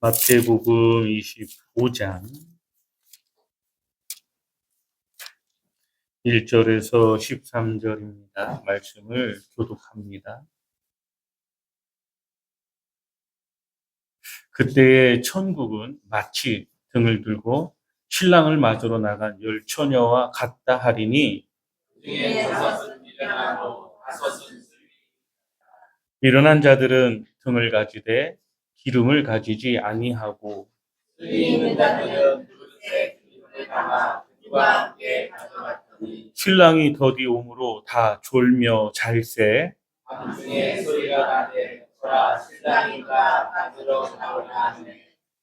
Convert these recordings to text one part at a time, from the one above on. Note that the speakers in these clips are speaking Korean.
마태복음 25장 1절에서 13절입니다. 말씀을 교독합니다. 그때의 천국은 마치 등을 들고 신랑을 맞으러 나간 열 처녀와 같다 하리니 일어난 자들은 등을 가지되 기름을 가지지 아니하고 신랑이 더디 오므로 다 졸며 잘세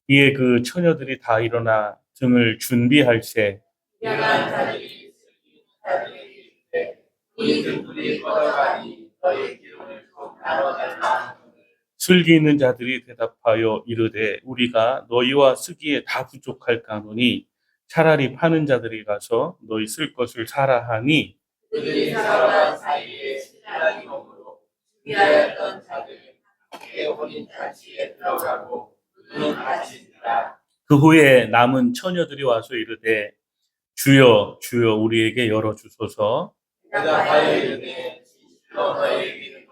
이에 그 처녀들이 다 일어나 등을 준비할세 슬기 있는 자들이 대답하여 이르되 우리가 너희와 쓰기에 다 부족할까노니 차라리 파는 자들이 가서 너희 쓸 것을 사라 하니 그들이 사람과 사이에 신랑이 오므로 준비하였던 자들 함께 혼인잔치에 들어가고 그는 갇힌지라. 그 후에 남은 처녀들이 와서 이르되 주여 주여 우리에게 열어주소서. 대답하여 이르되 진실로 너희에게 이르노니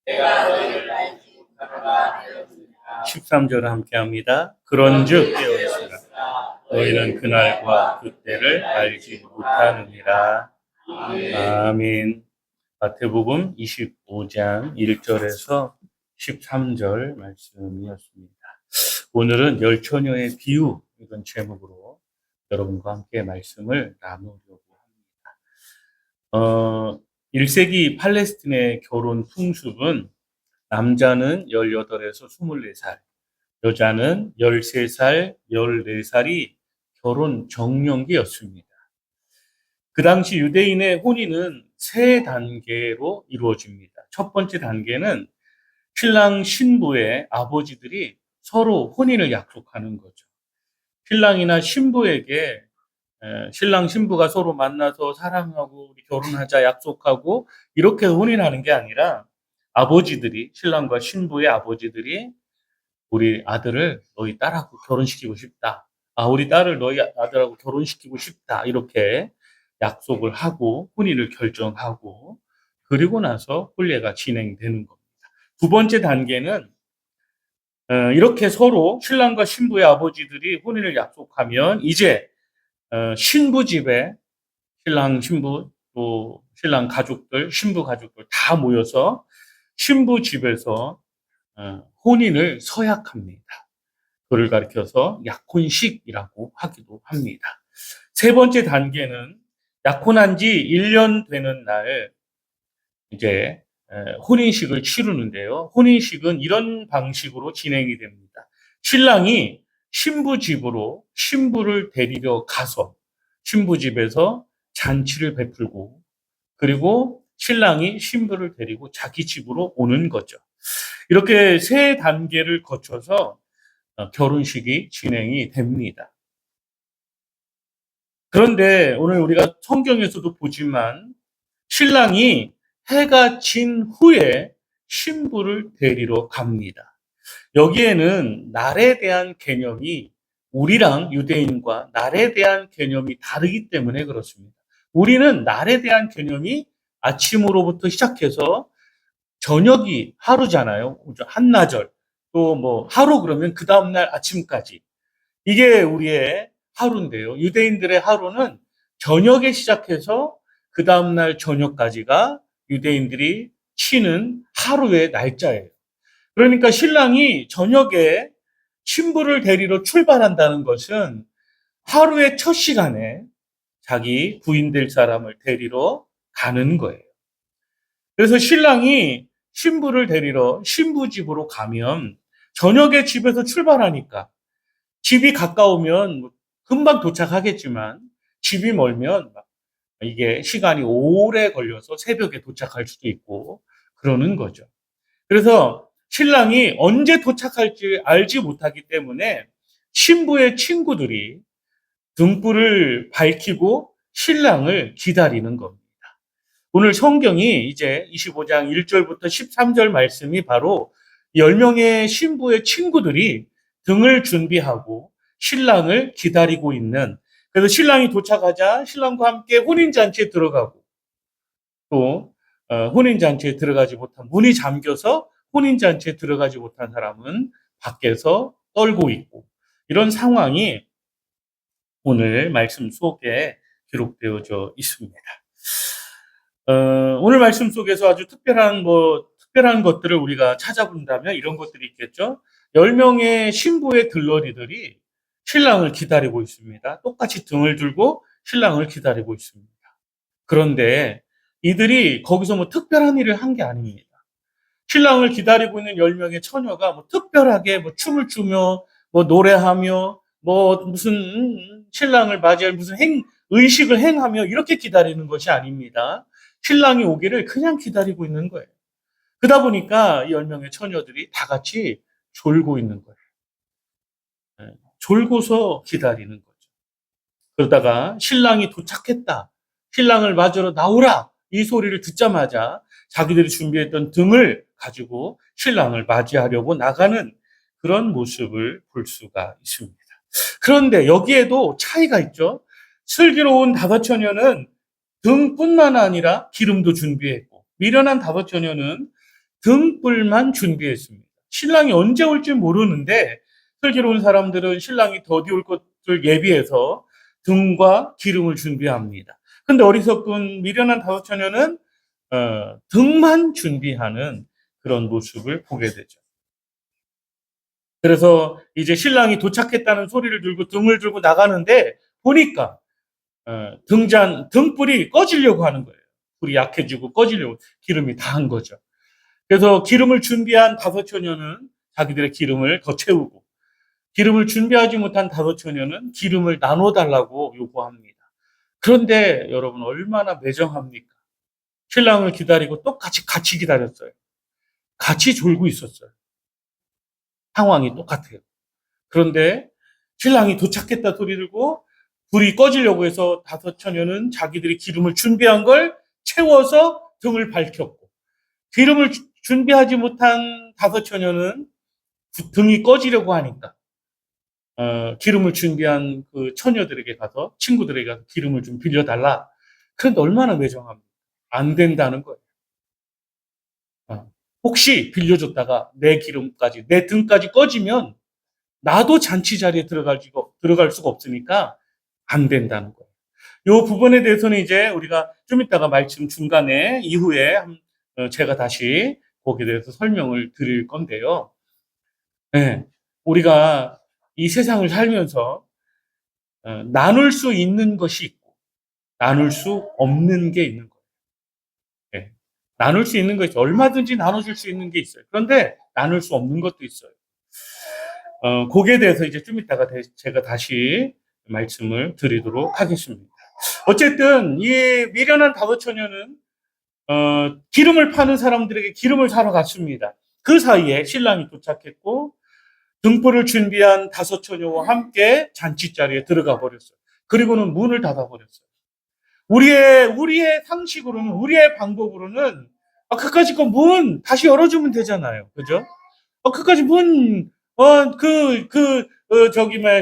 내가 너희를 알지 못하노라 하였느니라. 13절을 함께합니다. 그런즉 깨어있으라 너희는 그날과 그때를 알지 못하느니라. 아멘. 마태복음 25장 1절에서 13절 말씀이었습니다. 오늘은 열 처녀의 비유 이런 제목으로 여러분과 함께 말씀을 나누려고 합니다. 1세기 팔레스틴의 결혼 풍습은 남자는 18에서 24살, 여자는 13살, 14살이 결혼 정년기였습니다. 그 당시 유대인의 혼인은 세 단계로 이루어집니다. 첫 번째 단계는 신랑 신부의 아버지들이 서로 혼인을 약속하는 거죠. 신랑이나 신부에게 신랑 신부가 서로 만나서 사랑하고 우리 결혼하자 약속하고 이렇게 혼인하는 게 아니라 아버지들이 신랑과 신부의 아버지들이 우리 아들을 너희 딸하고 결혼시키고 싶다. 우리 딸을 너희 아들하고 결혼시키고 싶다. 이렇게 약속을 하고 혼인을 결정하고 그리고 나서婚례가 진행되는 겁니다. 두 번째 단계는 이렇게 서로 신랑과 신부의 아버지들이 혼인을 약속하면 이제 신부 집에 신랑, 신부, 또 신랑 가족들, 신부 가족들 다 모여서 신부 집에서 혼인을 서약합니다. 그를 가리켜서 약혼식이라고 하기도 합니다. 세 번째 단계는 약혼한 지 1년 되는 날 이제 혼인식을 치르는데요. 혼인식은 이런 방식으로 진행이 됩니다. 신랑이 신부 집으로 신부를 데리러 가서 신부 집에서 잔치를 베풀고 그리고 신랑이 신부를 데리고 자기 집으로 오는 거죠. 이렇게 세 단계를 거쳐서 결혼식이 진행이 됩니다. 그런데 오늘 우리가 성경에서도 보지만 신랑이 해가 진 후에 신부를 데리러 갑니다. 여기에는 날에 대한 개념이 우리랑 유대인과 날에 대한 개념이 다르기 때문에 그렇습니다. 우리는 날에 대한 개념이 아침으로부터 시작해서 저녁이 하루잖아요. 한나절. 또 뭐 하루 그러면 그 다음날 아침까지. 이게 우리의 하루인데요. 유대인들의 하루는 저녁에 시작해서 그 다음날 저녁까지가 유대인들이 치는 하루의 날짜예요. 그러니까 신랑이 저녁에 신부를 데리러 출발한다는 것은 하루의 첫 시간에 자기 부인 될 사람을 데리러 가는 거예요. 그래서 신랑이 신부를 데리러 신부 집으로 가면 저녁에 집에서 출발하니까 집이 가까우면 금방 도착하겠지만 집이 멀면 이게 시간이 오래 걸려서 새벽에 도착할 수도 있고 그러는 거죠. 그래서 신랑이 언제 도착할지 알지 못하기 때문에 신부의 친구들이 등불을 밝히고 신랑을 기다리는 겁니다. 오늘 성경이 이제 25장 1절부터 13절 말씀이 바로 10명의 신부의 친구들이 등을 준비하고 신랑을 기다리고 있는, 그래서 신랑이 도착하자 신랑과 함께 혼인잔치에 들어가고, 또 혼인잔치에 들어가지 못한, 문이 잠겨서 혼인잔치에 들어가지 못한 사람은 밖에서 떨고 있고, 이런 상황이 오늘 말씀 속에 기록되어져 있습니다. 오늘 말씀 속에서 아주 특별한 것들을 우리가 찾아본다면 이런 것들이 있겠죠. 10명의 신부의 들러리들이 신랑을 기다리고 있습니다. 똑같이 등을 들고 신랑을 기다리고 있습니다. 그런데 이들이 거기서 뭐 특별한 일을 한 게 아닙니다. 신랑을 기다리고 있는 10명의 처녀가 뭐 특별하게 뭐 춤을 추며 뭐 노래하며 뭐 무슨 신랑을 맞이할 무슨 의식을 행하며 이렇게 기다리는 것이 아닙니다. 신랑이 오기를 그냥 기다리고 있는 거예요. 그러다 보니까 이 10명의 처녀들이 다 같이 졸고 있는 거예요. 졸고서 기다리는 거죠. 그러다가 신랑이 도착했다, 신랑을 맞으러 나오라, 이 소리를 듣자마자 자기들이 준비했던 등을 가지고 신랑을 맞이하려고 나가는 그런 모습을 볼 수가 있습니다. 그런데 여기에도 차이가 있죠. 슬기로운 다섯 처녀는 등뿐만 아니라 기름도 준비했고, 미련한 다섯 처녀는 등불만 준비했습니다. 신랑이 언제 올지 모르는데 슬기로운 사람들은 신랑이 더디 올 것을 예비해서 등과 기름을 준비합니다. 근데 어리석은 미련한 다섯 처녀는 등만 준비하는 그런 모습을 보게 되죠. 그래서 이제 신랑이 도착했다는 소리를 들고 등을 들고 나가는데 보니까 등불이 꺼지려고 하는 거예요. 불이 약해지고 꺼지려고, 기름이 다한 거죠. 그래서 기름을 준비한 다섯 처녀는 자기들의 기름을 더 채우고, 기름을 준비하지 못한 다섯 처녀는 기름을 나눠달라고 요구합니다. 그런데 여러분, 얼마나 매정합니까? 신랑을 기다리고 똑같이 같이 기다렸어요. 같이 졸고 있었어요. 상황이 똑같아요. 그런데 신랑이 도착했다 소리 들고 불이 꺼지려고 해서 다섯 처녀는 자기들이 기름을 준비한 걸 채워서 등을 밝혔고, 기름을 준비하지 못한 다섯 처녀는 등이 꺼지려고 하니까 기름을 준비한 그 처녀들에게 가서, 친구들에게 가서 기름을 좀 빌려달라. 그런데 얼마나 매정합니까? 안 된다는 거예요. 혹시 빌려줬다가 내 기름까지, 내 등까지 꺼지면 나도 잔치 자리에 들어갈 수가 없으니까 안 된다는 거예요. 이 부분에 대해서는 이제 우리가 좀 이따가 말씀 중간에 이후에 제가 다시 거기에 대해서 설명을 드릴 건데요. 네, 우리가 이 세상을 살면서 나눌 수 있는 것이 있고 나눌 수 없는 게 있는 거예요. 네, 나눌 수 있는 것이 얼마든지 나눠줄 수 있는 게 있어요. 그런데 나눌 수 없는 것도 있어요. 거기에 대해서 이제 좀 이따가 제가 다시 말씀을 드리도록 하겠습니다. 어쨌든 이 미련한 다섯 처녀는 기름을 파는 사람들에게 기름을 사러 갔습니다. 그 사이에 신랑이 도착했고 등불을 준비한 다섯 처녀와 함께 잔치 자리에 들어가 버렸어요. 그리고는 문을 닫아 버렸어요. 우리의 상식으로는, 우리의 방법으로는 그까짓 거 문 다시 열어주면 되잖아요. 그죠? 그까짓 문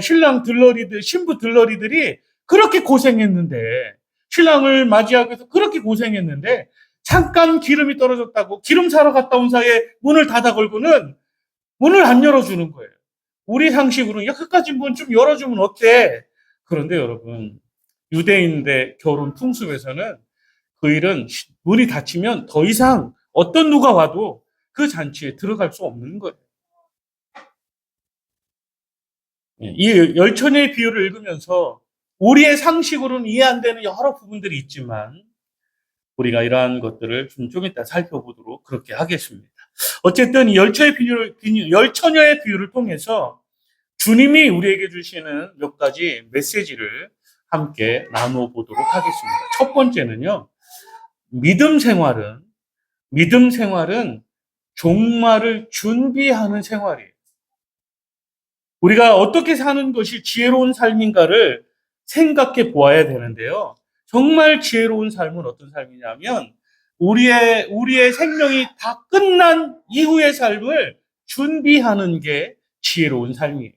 신랑 들러리들, 신부 들러리들이 그렇게 고생했는데, 신랑을 맞이하기 위해서 그렇게 고생했는데, 잠깐 기름이 떨어졌다고 기름 사러 갔다 온 사이에 문을 닫아 걸고는 문을 안 열어주는 거예요. 우리 상식으로는, 끝까지 문 좀 열어주면 어때? 그런데 여러분, 유대인의 결혼 풍습에서는 그 일은 문이 닫히면 더 이상 어떤 누가 와도 그 잔치에 들어갈 수 없는 거예요. 이 열처녀의 비유를 읽으면서 우리의 상식으로는 이해 안 되는 여러 부분들이 있지만 우리가 이러한 것들을 좀 이따 살펴보도록 그렇게 하겠습니다. 어쨌든 이 열처녀의 비유를 통해서 주님이 우리에게 주시는 몇 가지 메시지를 함께 나눠보도록 하겠습니다. 첫 번째는요, 믿음 생활은 종말을 준비하는 생활이에요. 우리가 어떻게 사는 것이 지혜로운 삶인가를 생각해 보아야 되는데요. 정말 지혜로운 삶은 어떤 삶이냐면 우리의 생명이 다 끝난 이후의 삶을 준비하는 게 지혜로운 삶이에요.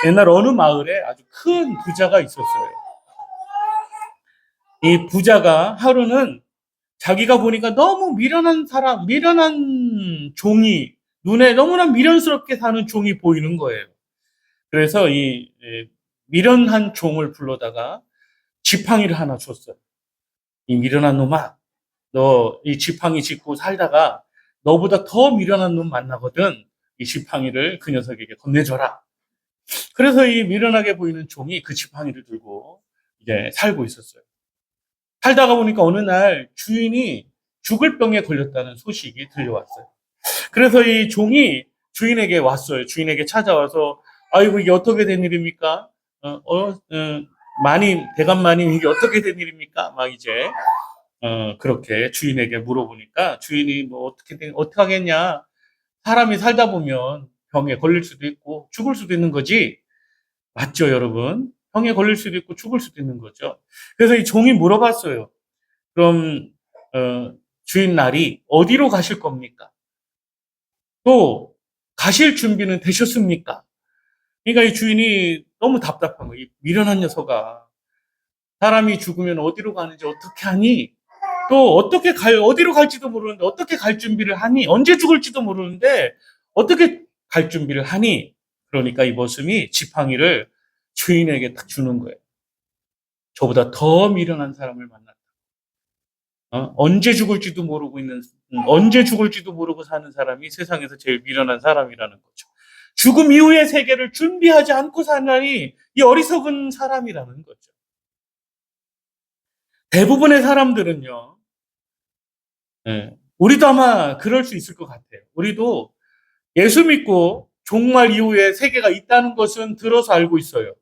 옛날 어느 마을에 아주 큰 부자가 있었어요. 이 부자가 하루는 자기가 보니까 너무 미련한 종이, 눈에 너무나 미련스럽게 사는 종이 보이는 거예요. 그래서 이 미련한 종을 불러다가 지팡이를 하나 줬어요. 이 미련한 놈아, 너 이 지팡이 짚고 살다가 너보다 더 미련한 놈 만나거든. 이 지팡이를 그 녀석에게 건네줘라. 그래서 이 미련하게 보이는 종이 그 지팡이를 들고 이제 살고 있었어요. 살다가 보니까 어느 날 주인이 죽을 병에 걸렸다는 소식이 들려왔어요. 그래서 이 종이 주인에게 왔어요. 주인에게 찾아와서, 아이고, 이게 어떻게 된 일입니까? 마님, 대감마님, 이게 어떻게 된 일입니까? 막 이제, 그렇게 주인에게 물어보니까 주인이 뭐 어떻게 하겠냐. 사람이 살다 보면 병에 걸릴 수도 있고 죽을 수도 있는 거지. 맞죠, 여러분? 병에 걸릴 수도 있고 죽을 수도 있는 거죠. 그래서 이 종이 물어봤어요. 그럼, 주인 날이 어디로 가실 겁니까? 또, 가실 준비는 되셨습니까? 그러니까 이 주인이 너무 답답한 거예요. 이 미련한 녀석아. 사람이 죽으면 어디로 가는지 어떻게 하니? 또 어디로 갈지도 모르는데 어떻게 갈 준비를 하니? 언제 죽을지도 모르는데 어떻게 갈 준비를 하니? 그러니까 이 머슴이 지팡이를 주인에게 딱 주는 거예요. 저보다 더 미련한 사람을 만났다. 언제 죽을지도 모르고 사는 사람이 세상에서 제일 미련한 사람이라는 거죠. 죽음 이후의 세계를 준비하지 않고 사나니 이 어리석은 사람이라는 거죠. 대부분의 사람들은요, 우리도 아마 그럴 수 있을 것 같아요. 우리도 예수 믿고 종말 이후에 세계가 있다는 것은 들어서 알고 있어요.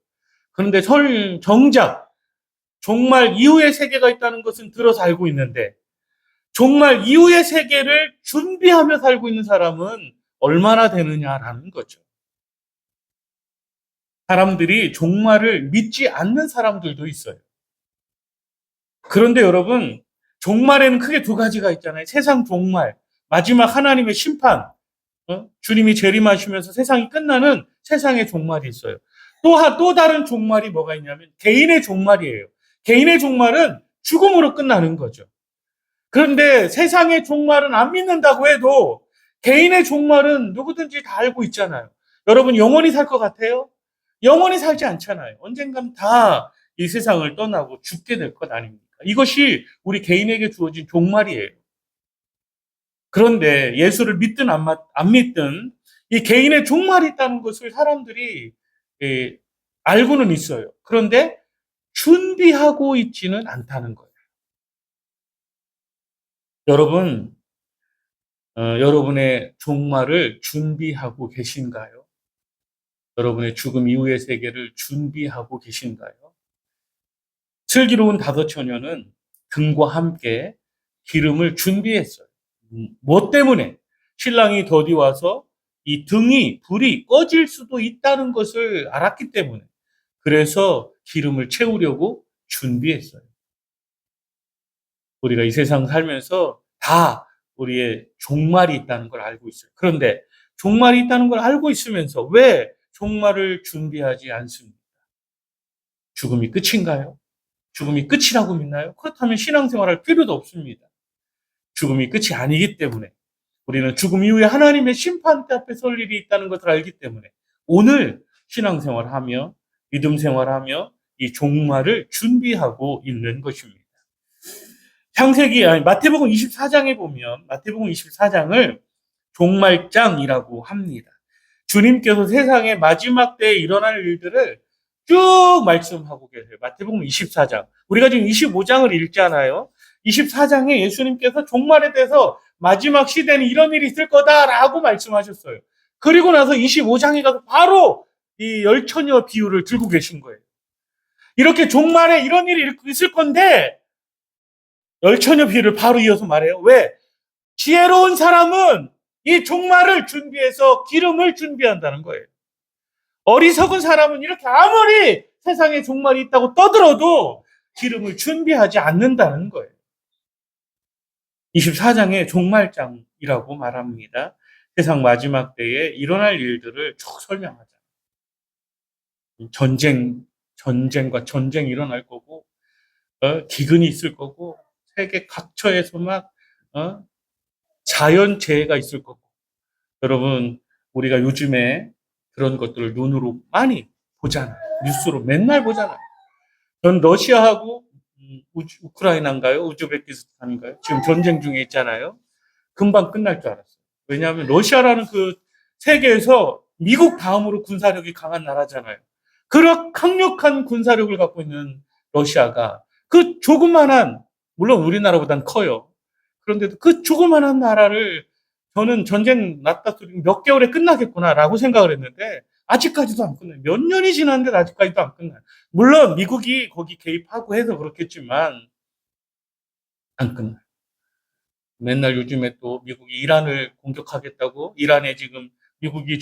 그런데 정작 종말 이후의 세계가 있다는 것은 들어서 알고 있는데 종말 이후의 세계를 준비하며 살고 있는 사람은 얼마나 되느냐라는 거죠. 사람들이 종말을 믿지 않는 사람들도 있어요. 그런데 여러분, 종말에는 크게 두 가지가 있잖아요. 세상 종말, 마지막 하나님의 심판, 주님이 재림하시면서 세상이 끝나는 세상의 종말이 있어요. 또 다른 종말이 뭐가 있냐면 개인의 종말이에요. 개인의 종말은 죽음으로 끝나는 거죠. 그런데 세상의 종말은 안 믿는다고 해도 개인의 종말은 누구든지 다 알고 있잖아요. 여러분 영원히 살 것 같아요? 영원히 살지 않잖아요. 언젠간 다 이 세상을 떠나고 죽게 될 것 아닙니까? 이것이 우리 개인에게 주어진 종말이에요. 그런데 예수를 믿든 안 믿든 이 개인의 종말이 있다는 것을 사람들이 예, 알고는 있어요. 그런데 준비하고 있지는 않다는 거예요. 여러분, 여러분의 종말을 준비하고 계신가요? 여러분의 죽음 이후의 세계를 준비하고 계신가요? 슬기로운 다섯 처녀는 등과 함께 기름을 준비했어요. 뭐 때문에? 신랑이 더디 와서 이 불이 꺼질 수도 있다는 것을 알았기 때문에. 그래서 기름을 채우려고 준비했어요. 우리가 이 세상 살면서 다 우리의 종말이 있다는 걸 알고 있어요. 그런데 종말이 있다는 걸 알고 있으면서 왜 종말을 준비하지 않습니까? 죽음이 끝인가요? 죽음이 끝이라고 믿나요? 그렇다면 신앙생활할 필요도 없습니다. 죽음이 끝이 아니기 때문에 우리는 죽음 이후에 하나님의 심판대 앞에 설 일이 있다는 것을 알기 때문에 오늘 신앙생활하며 믿음 생활하며 이 종말을 준비하고 있는 것입니다. 마태복음 24장에 보면 마태복음 24장을 종말장이라고 합니다. 주님께서 세상의 마지막 때에 일어날 일들을 쭉 말씀하고 계세요. 마태복음 24장. 우리가 지금 25장을 읽잖아요. 24장에 예수님께서 종말에 대해서 마지막 시대는 이런 일이 있을 거다라고 말씀하셨어요. 그리고 나서 25장에 가서 바로 이 열처녀 비유를 들고 계신 거예요. 이렇게 종말에 이런 일이 있을 건데 열처녀 비유를 바로 이어서 말해요. 왜? 지혜로운 사람은 이 종말을 준비해서 기름을 준비한다는 거예요. 어리석은 사람은 이렇게 아무리 세상에 종말이 있다고 떠들어도 기름을 준비하지 않는다는 거예요. 24장에 종말장이라고 말합니다. 세상 마지막 때에 일어날 일들을 쭉 설명하잖아요. 전쟁과 전쟁이 일어날 거고, 기근이 있을 거고, 세계 각처에서 막, 어, 자연재해가 있을 거고. 여러분, 우리가 요즘에 그런 것들을 눈으로 많이 보잖아요. 뉴스로 맨날 보잖아요. 전 러시아하고 우크라이나인가요? 우즈베키스탄인가요? 지금 전쟁 중에 있잖아요. 금방 끝날 줄 알았어요. 왜냐하면 러시아라는 그 세계에서 미국 다음으로 군사력이 강한 나라잖아요. 그런 강력한 군사력을 갖고 있는 러시아가 그 조그만한, 물론 우리나라보단 커요. 그런데도 그 조그만한 나라를 저는 전쟁 났다 소리 몇 개월에 끝나겠구나라고 생각을 했는데 아직까지도 안 끝나요. 몇 년이 지났는데 아직까지도 안 끝나요. 물론 미국이 거기 개입하고 해서 그렇겠지만 안 끝나요. 맨날 요즘에 또 미국이 이란을 공격하겠다고 이란에 지금 미국이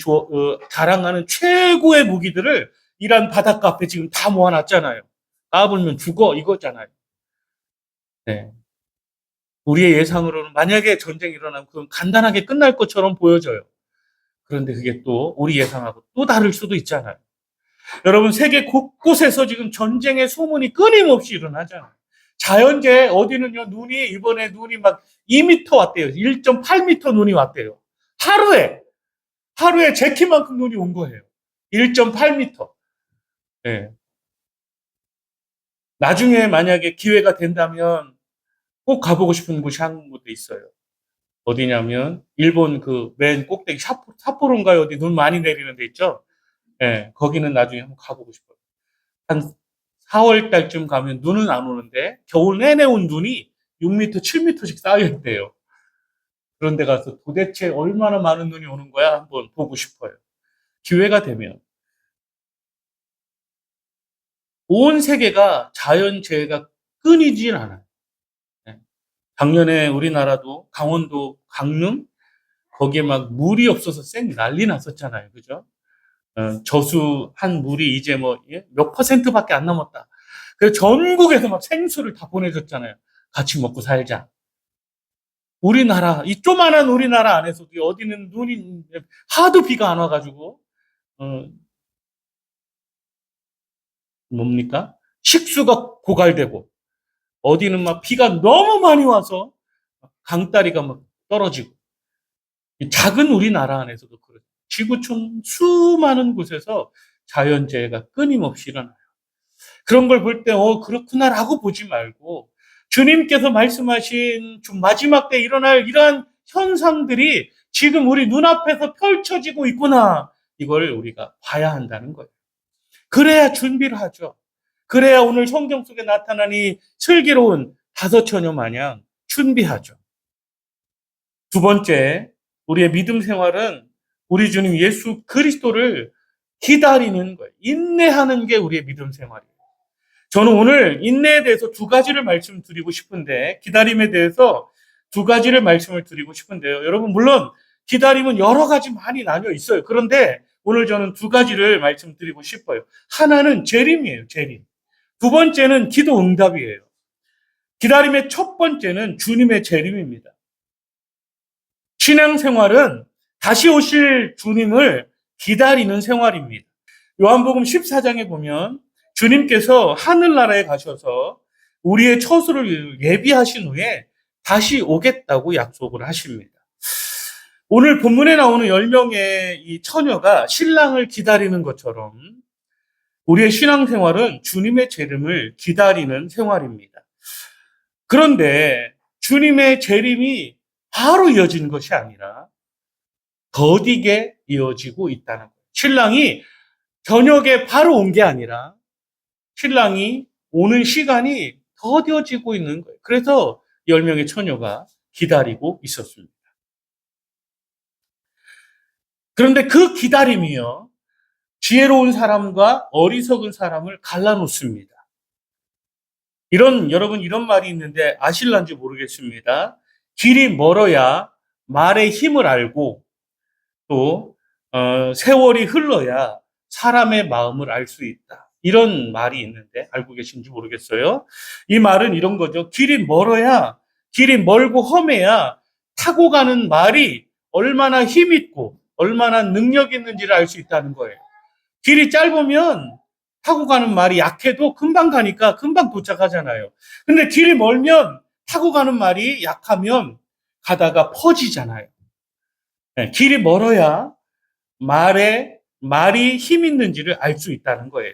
자랑하는 최고의 무기들을 이란 바닷가 앞에 지금 다 모아놨잖아요. 까불면 죽어 이거잖아요. 네. 우리의 예상으로는 만약에 전쟁이 일어나면 그건 간단하게 끝날 것처럼 보여져요. 그런데 그게 또 우리 예상하고 또 다를 수도 있잖아요. 여러분 세계 곳곳에서 지금 전쟁의 소문이 끊임없이 일어나잖아요. 자연재해 어디는요 눈이 이번에 눈이 막 2m 왔대요. 1.8m 눈이 왔대요. 하루에 제 키만큼 눈이 온 거예요. 1.8m. 네. 나중에 만약에 기회가 된다면 꼭 가보고 싶은 곳이 한 곳도 있어요. 어디냐면 일본 그 맨 꼭대기 삿포로인가요? 어디 눈 많이 내리는 데 있죠? 예, 거기는 나중에 한번 가보고 싶어요. 한 4월 달쯤 가면 눈은 안 오는데 겨울 내내 온 눈이 6m, 7m씩 쌓여 있대요. 그런 데 가서 도대체 얼마나 많은 눈이 오는 거야 한번 보고 싶어요. 기회가 되면. 온 세계가 자연재해가 끊이질 않아요. 예. 작년에 우리나라도 강원도 강릉 거기에 막 물이 없어서 쌩 난리 났었잖아요. 그죠? 저수한 물이 이제 뭐 몇 퍼센트밖에 안 남았다. 그래서 전국에서 막 생수를 다 보내줬잖아요. 같이 먹고 살자. 우리나라, 이 조만한 우리나라 안에서도 어디는 눈이, 하도 비가 안 와가지고, 어, 뭡니까? 식수가 고갈되고, 어디는 막 비가 너무 많이 와서 강다리가 막 떨어지고, 작은 우리나라 안에서도 그래요. 지구촌 수많은 곳에서 자연재해가 끊임없이 일어나요. 그런 걸 볼 때, 그렇구나라고 보지 말고, 주님께서 말씀하신 좀 마지막 때 일어날 이러한 현상들이 지금 우리 눈앞에서 펼쳐지고 있구나. 이걸 우리가 봐야 한다는 거예요. 그래야 준비를 하죠. 그래야 오늘 성경 속에 나타나니 슬기로운 다섯 처녀 마냥 준비하죠. 두 번째, 우리의 믿음 생활은 우리 주님 예수 그리스도를 기다리는 거예요. 인내하는 게 우리의 믿음 생활이에요. 저는 오늘 인내에 대해서 두 가지를 말씀드리고 싶은데, 기다림에 대해서 두 가지를 말씀을 드리고 싶은데요. 여러분, 물론 기다림은 여러 가지 많이 나뉘어 있어요. 그런데 오늘 저는 두 가지를 말씀드리고 싶어요. 하나는 재림이에요, 재림. 두 번째는 기도 응답이에요. 기다림의 첫 번째는 주님의 재림입니다. 신앙생활은 다시 오실 주님을 기다리는 생활입니다. 요한복음 14장에 보면 주님께서 하늘나라에 가셔서 우리의 처소를 예비하신 후에 다시 오겠다고 약속을 하십니다. 오늘 본문에 나오는 10명의 이 처녀가 신랑을 기다리는 것처럼 우리의 신앙생활은 주님의 재림을 기다리는 생활입니다. 그런데 주님의 재림이 바로 이어지는 것이 아니라 더디게 이어지고 있다는 거예요. 신랑이 저녁에 바로 온 게 아니라 신랑이 오는 시간이 더뎌지고 있는 거예요. 그래서 10명의 처녀가 기다리고 있었습니다. 그런데 그 기다림이요, 지혜로운 사람과 어리석은 사람을 갈라놓습니다. 여러분 이런 말이 있는데 아실란지 모르겠습니다. 길이 멀어야 말의 힘을 알고 또 세월이 흘러야 사람의 마음을 알 수 있다. 이런 말이 있는데 알고 계신지 모르겠어요. 이 말은 이런 거죠. 길이 멀고 험해야 타고 가는 말이 얼마나 힘 있고 얼마나 능력 있는지를 알 수 있다는 거예요. 길이 짧으면 타고 가는 말이 약해도 금방 가니까 금방 도착하잖아요. 근데 길이 멀면 타고 가는 말이 약하면 가다가 퍼지잖아요. 네, 길이 멀어야 말이 힘 있는지를 알 수 있다는 거예요.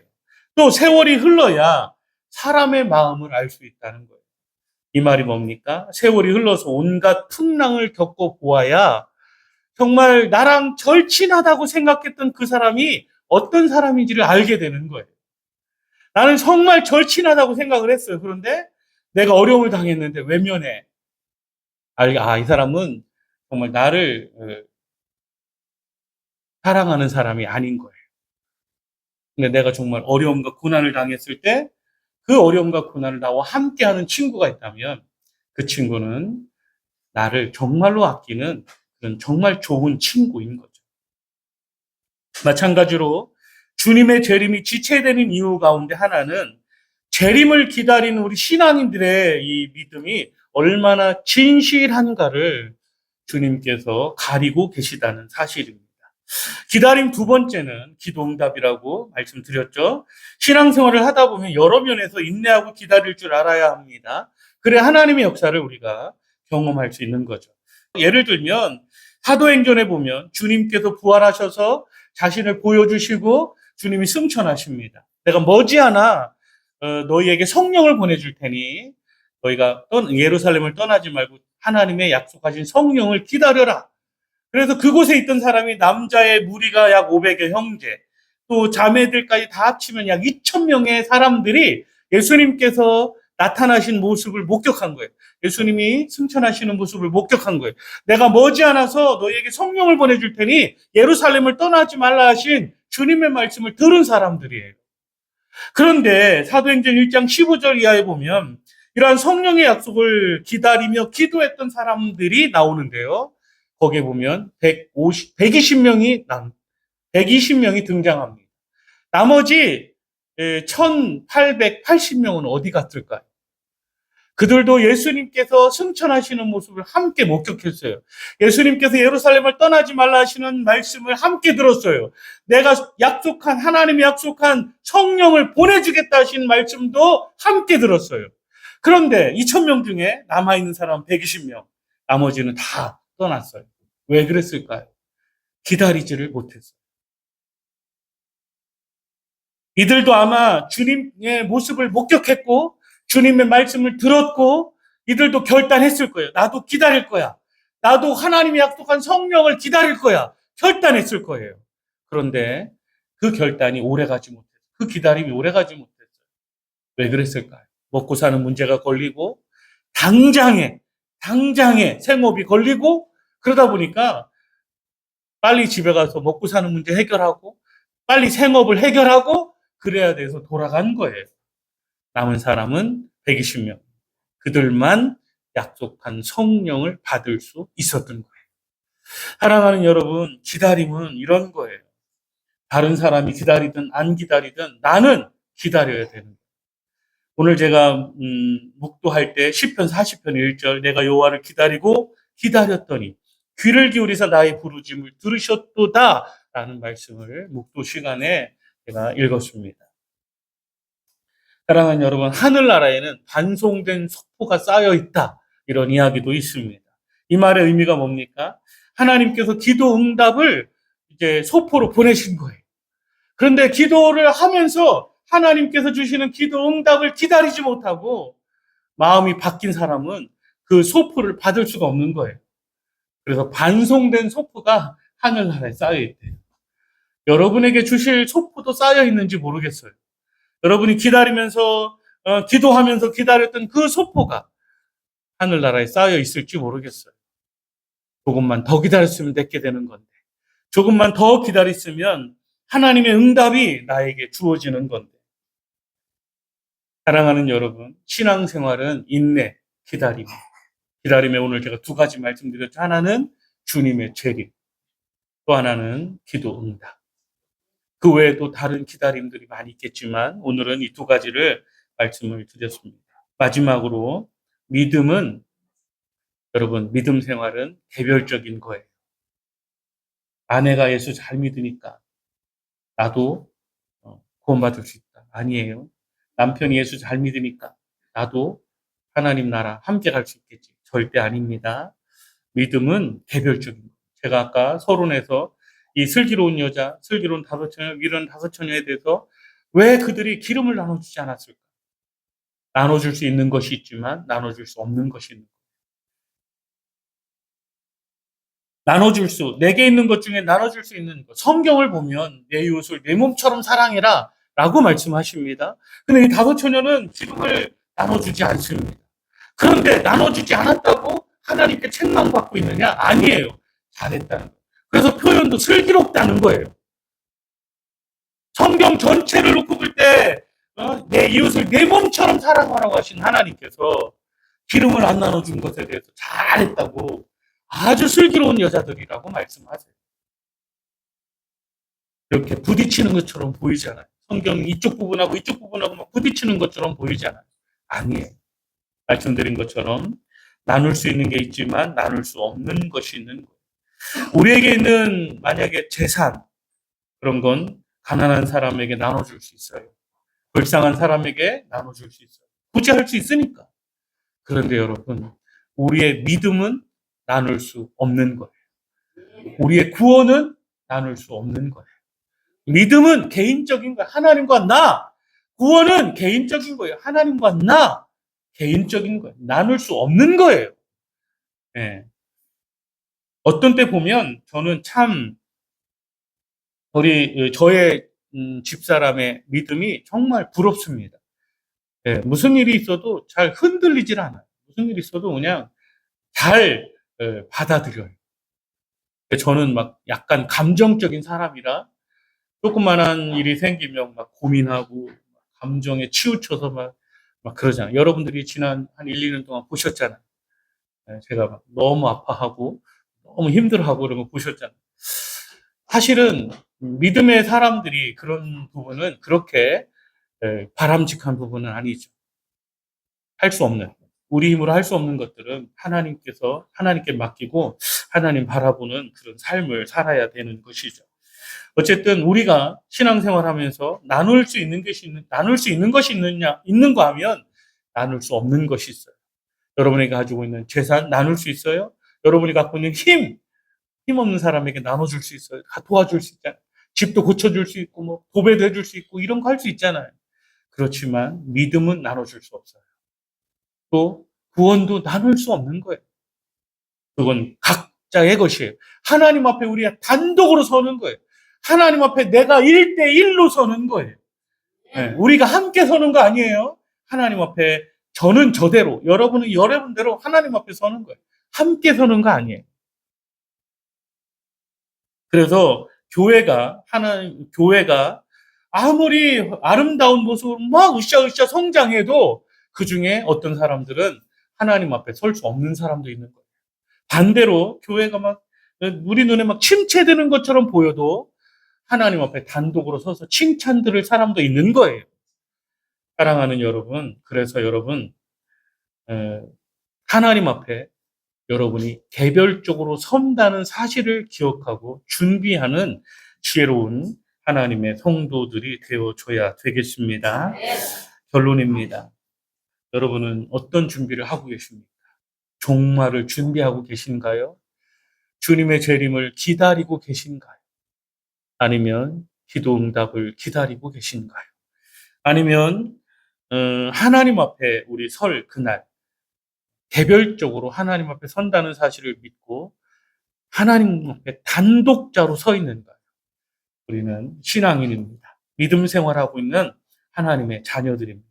또 세월이 흘러야 사람의 마음을 알 수 있다는 거예요. 이 말이 뭡니까? 세월이 흘러서 온갖 풍랑을 겪어 보아야 정말 나랑 절친하다고 생각했던 그 사람이 어떤 사람인지를 알게 되는 거예요. 나는 정말 절친하다고 생각을 했어요. 그런데 내가 어려움을 당했는데 외면해. 이 사람은 정말 나를 사랑하는 사람이 아닌 거예요. 근데 내가 정말 어려움과 고난을 당했을 때 그 어려움과 고난을 나와 함께하는 친구가 있다면 그 친구는 나를 정말로 아끼는 그런 정말 좋은 친구인 거죠. 마찬가지로 주님의 재림이 지체되는 이유 가운데 하나는 재림을 기다리는 우리 신앙인들의 이 믿음이 얼마나 진실한가를 주님께서 가리고 계시다는 사실입니다. 기다림 두 번째는 기도응답이라고 말씀드렸죠. 신앙생활을 하다 보면 여러 면에서 인내하고 기다릴 줄 알아야 합니다. 그래 하나님의 역사를 우리가 경험할 수 있는 거죠. 예를 들면 사도행전에 보면 주님께서 부활하셔서 자신을 보여주시고 주님이 승천하십니다. 내가 머지않아 너희에게 성령을 보내줄 테니 너희가 예루살렘을 떠나지 말고 하나님의 약속하신 성령을 기다려라. 그래서 그곳에 있던 사람이 남자의 무리가 약 500여 형제, 또 자매들까지 다 합치면 약 2,000명의 사람들이 예수님께서 나타나신 모습을 목격한 거예요. 예수님이 승천하시는 모습을 목격한 거예요. 내가 머지않아서 너희에게 성령을 보내줄 테니 예루살렘을 떠나지 말라 하신 주님의 말씀을 들은 사람들이에요. 그런데 사도행전 1장 15절 이하에 보면 이러한 성령의 약속을 기다리며 기도했던 사람들이 나오는데요. 거기에 보면 120명이 등장합니다. 나머지 1880명은 어디 갔을까요? 그들도 예수님께서 승천하시는 모습을 함께 목격했어요. 예수님께서 예루살렘을 떠나지 말라 하시는 말씀을 함께 들었어요. 내가 하나님이 약속한 성령을 보내주겠다 하신 말씀도 함께 들었어요. 그런데 2,000명 중에 남아있는 사람 120명, 나머지는 다 떠났어요. 왜 그랬을까요? 기다리지를 못했어요. 이들도 아마 주님의 모습을 목격했고 주님의 말씀을 들었고 이들도 결단했을 거예요. 나도 기다릴 거야. 나도 하나님이 약속한 성령을 기다릴 거야. 결단했을 거예요. 그런데 그 결단이 오래가지 못했어요. 그 기다림이 오래가지 못했어요. 왜 그랬을까요? 먹고 사는 문제가 걸리고 당장에 생업이 걸리고 그러다 보니까 빨리 집에 가서 먹고 사는 문제 해결하고 빨리 생업을 해결하고 그래야 돼서 돌아간 거예요. 남은 사람은 120명. 그들만 약속한 성령을 받을 수 있었던 거예요. 사랑하는 여러분, 기다림은 이런 거예요. 다른 사람이 기다리든 안 기다리든 나는 기다려야 되는 거예요. 오늘 제가 묵도할 때 시편 40편 1절 내가 여호와를 기다리고 기다렸더니 귀를 기울이사 나의 부르짐을 들으셨도다 라는 말씀을 묵도 시간에 제가 읽었습니다. 사랑하는 여러분, 하늘나라에는 반송된 속보가 쌓여 있다. 이런 이야기도 있습니다. 이 말의 의미가 뭡니까? 하나님께서 기도 응답을 이제 소포로 보내신 거예요. 그런데 기도를 하면서 하나님께서 주시는 기도 응답을 기다리지 못하고 마음이 바뀐 사람은 그 소포를 받을 수가 없는 거예요. 그래서 반송된 소포가 하늘나라에 쌓여 있대요. 여러분에게 주실 소포도 쌓여 있는지 모르겠어요. 여러분이 기다리면서 기도하면서 기다렸던 그 소포가 하늘나라에 쌓여 있을지 모르겠어요. 조금만 더 기다렸으면 됐게 되는 건데 조금만 더 기다렸으면 하나님의 응답이 나에게 주어지는 건데 사랑하는 여러분, 신앙생활은 인내, 기다림에 오늘 제가 두 가지 말씀드렸죠. 하나는 주님의 재림, 또 하나는 기도 응답. 그 외에도 다른 기다림들이 많이 있겠지만 오늘은 이 두 가지를 말씀을 드렸습니다. 마지막으로 여러분 믿음 생활은 개별적인 거예요. 아내가 예수 잘 믿으니까 나도 구원받을 수 있다. 아니에요. 남편이 예수 잘 믿으니까 나도 하나님 나라 함께 갈 수 있겠지. 절대 아닙니다. 믿음은 개별적인 거예요. 제가 아까 서론에서 이 슬기로운 여자, 슬기로운 다섯 처녀, 위로는 다섯 처녀에 대해서 왜 그들이 기름을 나눠주지 않았을까? 나눠줄 수 있는 것이 있지만 나눠줄 수 없는 것이 있는 거예요. 내게 있는 것 중에 나눠줄 수 있는 것. 성경을 보면 내 이웃을 내 몸처럼 사랑해라 라고 말씀하십니다. 근데 이 다섯 처녀는 기름을 나눠주지 않습니다. 그런데 나눠주지 않았다고 하나님께 책망받고 있느냐? 아니에요. 잘했다는 거예요. 그래서 표현도 슬기롭다는 거예요. 성경 전체를 놓고 볼 때 내 이웃을 내 몸처럼 사랑하라고 하신 하나님께서 기름을 안 나눠준 것에 대해서 잘했다고 아주 슬기로운 여자들이라고 말씀하세요. 이렇게 부딪히는 것처럼 보이잖아요. 성경 이쪽 부분하고 이쪽 부분하고 막 부딪히는 것처럼 보이잖아요. 아니에요. 말씀드린 것처럼 나눌 수 있는 게 있지만 나눌 수 없는 것이 있는 거예요. 우리에게 있는 만약에 재산 그런 건 가난한 사람에게 나눠줄 수 있어요. 불쌍한 사람에게 나눠줄 수 있어요. 굳이 할 수 있으니까. 그런데 여러분, 우리의 믿음은 나눌 수 없는 거예요. 우리의 구원은 나눌 수 없는 거예요. 믿음은 개인적인 거예요. 하나님과 나. 구원은 개인적인 거예요. 하나님과 나. 개인적인 거예요. 나눌 수 없는 거예요. 네. 어떤 때 보면 저는 참 저의 집사람의 믿음이 정말 부럽습니다. 네, 무슨 일이 있어도 잘 흔들리질 않아요. 무슨 일이 있어도 그냥 잘 받아들여요. 저는 막 약간 감정적인 사람이라 조그만한 일이 생기면 막 고민하고 감정에 치우쳐서 막 그러잖아요. 여러분들이 지난 한 1, 2년 동안 보셨잖아요. 제가 막 너무 아파하고 너무 힘들어하고 그런 거 보셨잖아요. 사실은 믿음의 사람들이 그런 부분은 그렇게 바람직한 부분은 아니죠. 할 수 없는, 우리 힘으로 할 수 없는 것들은 하나님께 맡기고 하나님 바라보는 그런 삶을 살아야 되는 것이죠. 어쨌든 우리가 신앙생활 하면서 나눌 수 있는 것이 있는가 하면 나눌 수 없는 것이 있어요. 여러분이 가지고 있는 재산 나눌 수 있어요? 여러분이 갖고 있는 힘 없는 사람에게 나눠줄 수 있어요. 도와줄 수 있잖아요. 집도 고쳐줄 수 있고, 도배도 해줄 수 있고, 이런 거 할 수 있잖아요. 그렇지만 믿음은 나눠줄 수 없어요. 또 구원도 나눌 수 없는 거예요. 그건 각자의 것이에요. 하나님 앞에 우리가 단독으로 서는 거예요. 하나님 앞에 내가 1대1로 서는 거예요. 네, 우리가 함께 서는 거 아니에요. 하나님 앞에 저는 저대로, 여러분은 여러분대로 하나님 앞에 서는 거예요. 함께 서는 거 아니에요. 그래서 교회가 아무리 아름다운 모습으로 막 으쌰으쌰 성장해도 그 중에 어떤 사람들은 하나님 앞에 설 수 없는 사람도 있는 거예요. 반대로 교회가 막 우리 눈에 막 침체되는 것처럼 보여도 하나님 앞에 단독으로 서서 칭찬 들을 사람도 있는 거예요. 사랑하는 여러분, 그래서 여러분 하나님 앞에 여러분이 개별적으로 선다는 사실을 기억하고 준비하는 지혜로운 하나님의 성도들이 되어줘야 되겠습니다. 결론입니다. 여러분은 어떤 준비를 하고 계십니까? 종말을 준비하고 계신가요? 주님의 재림을 기다리고 계신가요? 아니면 기도 응답을 기다리고 계신가요? 아니면 하나님 앞에 우리 설 그날 개별적으로 하나님 앞에 선다는 사실을 믿고 하나님 앞에 단독자로 서 있는가요? 우리는 신앙인입니다. 믿음 생활하고 있는 하나님의 자녀들입니다.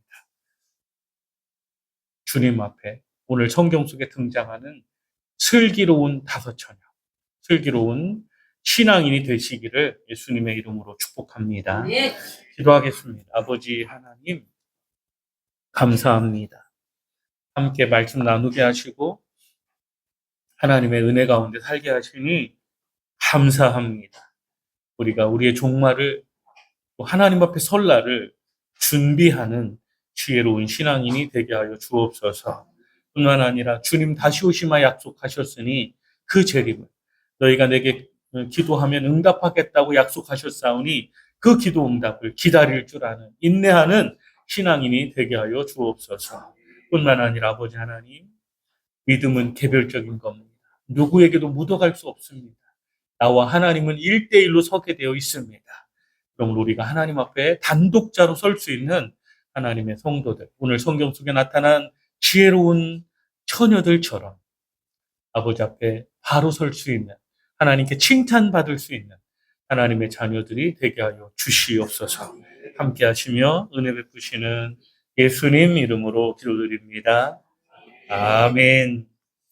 주님 앞에 오늘 성경 속에 등장하는 슬기로운 다섯 처녀, 슬기로운 신앙인이 되시기를 예수님의 이름으로 축복합니다. 기도하겠습니다. 아버지 하나님 감사합니다. 함께 말씀 나누게 하시고 하나님의 은혜 가운데 살게 하시니 감사합니다. 우리가 우리의 종말을 하나님 앞에 설 날을 준비하는 지혜로운 신앙인이 되게 하여 주옵소서. 뿐만 아니라 주님 다시 오시마 약속하셨으니 그 재림을 너희가 내게 기도하면 응답하겠다고 약속하셨사오니 그 기도 응답을 기다릴 줄 아는 인내하는 신앙인이 되게 하여 주옵소서. 뿐만 아니라 아버지 하나님, 믿음은 개별적인 겁니다. 누구에게도 묻어갈 수 없습니다. 나와 하나님은 1대1로 서게 되어 있습니다. 그럼 우리가 하나님 앞에 단독자로 설 수 있는 하나님의 성도들, 오늘 성경 속에 나타난 지혜로운 처녀들처럼 아버지 앞에 바로 설 수 있는, 하나님께 칭찬받을 수 있는 하나님의 자녀들이 되게 하여 주시옵소서. 함께 하시며 은혜 베푸시는 예수님 이름으로 기도드립니다. 아멘.